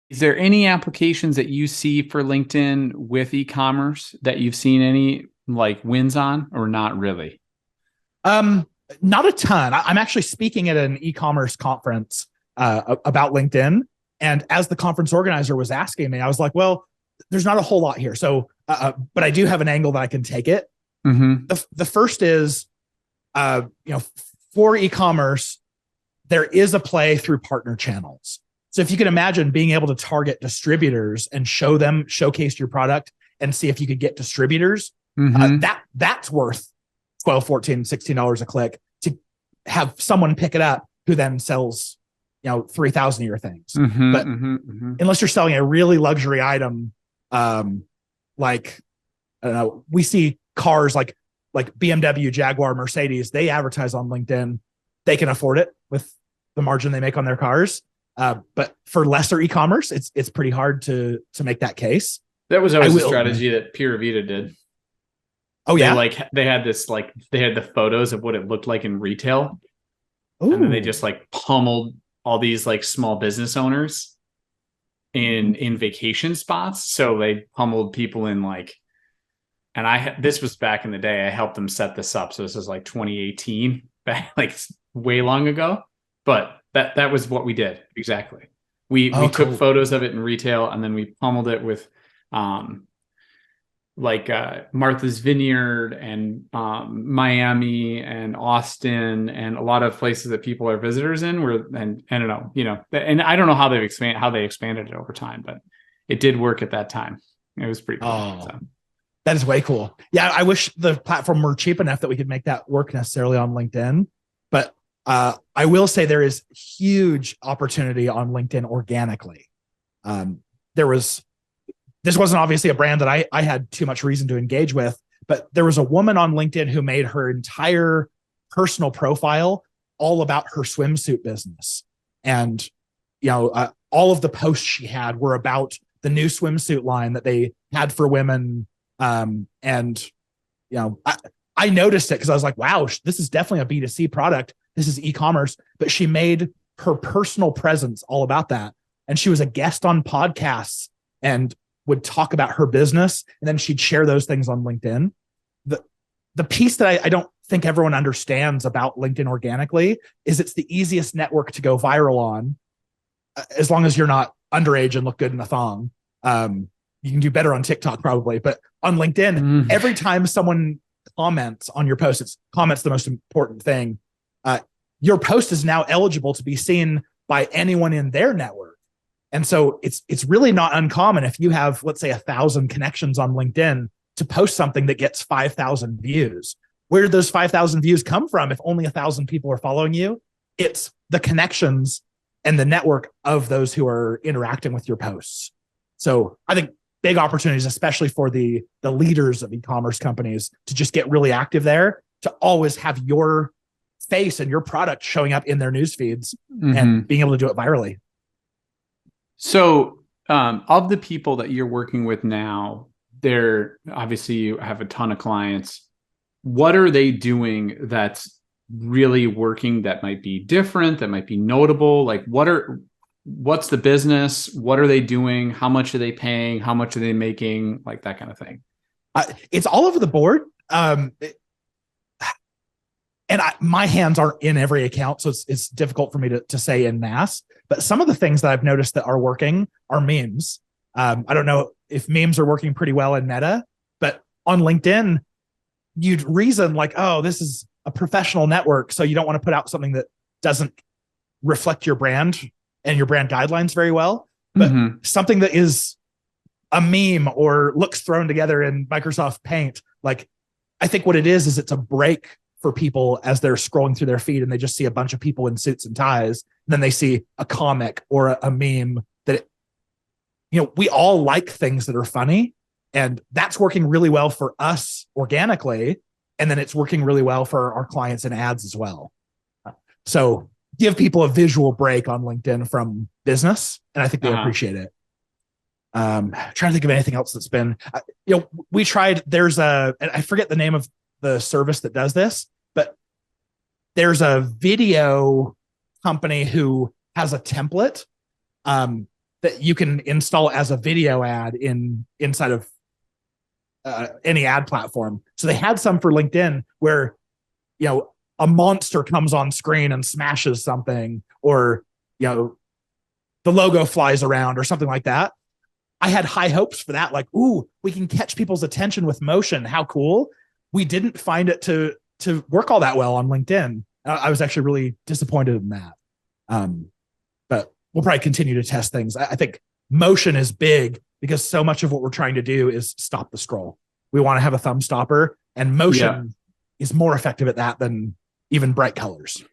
Is there any applications that you see for LinkedIn with e-commerce that you've seen any like wins on, or not really? Um, Not a ton. I'm actually speaking at an e-commerce conference about LinkedIn. And as the conference organizer was asking me, I was like, well, there's not a whole lot here. But I do have an angle that I can take it. Mm-hmm. The first is, you know, for e-commerce, there is a play through partner channels. So if you can imagine being able to target distributors and showcase your product and see if you could get distributors, Mm-hmm. that's worth 12, 14, $16 a click to have someone pick it up who then sells, 3,000 of your things. Mm-hmm. But Mm-hmm. Mm-hmm. unless you're selling a really luxury item, um, like, I don't know, we see cars like BMW, Jaguar, Mercedes, they advertise on LinkedIn. They can afford it with the margin they make on their cars. But for lesser e-commerce, it's pretty hard to make that case. That was I always a will. strategy that Pura Vida did. Oh yeah. They had this, like, they had the photos of what it looked like in retail, and then they Ooh. just like pummeled all these like small business owners in vacation spots. So they pummeled people in like, and this was back in the day. I helped them set this up. So this was like 2018, back like way long ago. But that was what we did exactly. We Oh, took cool. photos of it in retail, and then we pummeled it with um Martha's Vineyard and Miami and Austin and a lot of places that people are visitors in. Where, and I don't know, and I don't know how they expanded it over time, but it did work at that time. It was pretty cool. Oh, So that is way cool. Yeah, I wish the platform were cheap enough that we could make that work necessarily on LinkedIn. But I will say there is huge opportunity on LinkedIn organically. Um, there was This wasn't obviously a brand that I had too much reason to engage with, but there was a woman on LinkedIn who made her entire personal profile all about her swimsuit business. And, all of the posts she had were about the new swimsuit line that they had for women. And, I noticed it because I was like, wow, this is definitely a B2C product. This is e-commerce, but she made her personal presence all about that. And she was a guest on podcasts and would talk about her business, and then she'd share those things on LinkedIn. The piece that I don't think everyone understands about LinkedIn organically is it's the easiest network to go viral on, as long as you're not underage and look good in a thong. You can do better on TikTok probably, but on LinkedIn, every time someone comments on your post, comments the most important thing. Your post is now eligible to be seen by anyone in their network. And so it's really not uncommon if you have, let's say, 1,000 connections on LinkedIn to post something that gets 5,000 views. Where did those 5,000 views come from if only 1,000 people are following you? It's the connections and the network of those who are interacting with your posts. So I think big opportunities, especially for the leaders of e-commerce companies, to just get really active there, to always have your face and your product showing up in their news feeds and being able to do it virally. So, of the people that you're working with now, obviously you have a ton of clients. What are they doing that's really working, that might be different, that might be notable? Like, what's the business? What are they doing? How much are they paying? How much are they making? Like that kind of thing. It's all over the board. My hands aren't in every account, so it's difficult for me to say in mass. But some of the things that I've noticed that are working are memes. I don't know if memes are working pretty well in Meta, but on LinkedIn, you'd reason like, oh, this is a professional network, so you don't want to put out something that doesn't reflect your brand and your brand guidelines very well. But something that is a meme or looks thrown together in Microsoft Paint, like, I think what it is it's a break for people as they're scrolling through their feed and they just see a bunch of people in suits and ties. And then they see a comic or a meme that, we all like things that are funny, and that's working really well for us organically. And then it's working really well for our clients and ads as well. So give people a visual break on LinkedIn from business, and I think they appreciate it. Trying to think of anything else that's been, we tried, I forget the name of the service that does this, but there's a video company who has a template. that you can install as a video ad inside of any ad platform. So they had some for LinkedIn where, a monster comes on screen and smashes something, or, the logo flies around or something like that. I had high hopes for that. Like, ooh, we can catch people's attention with motion. How cool. We didn't find it to work all that well on LinkedIn. I was actually really disappointed in that. But we'll probably continue to test things. I think motion is big because so much of what we're trying to do is stop the scroll. We want to have a thumb stopper, and motion is more effective at that than even bright colors.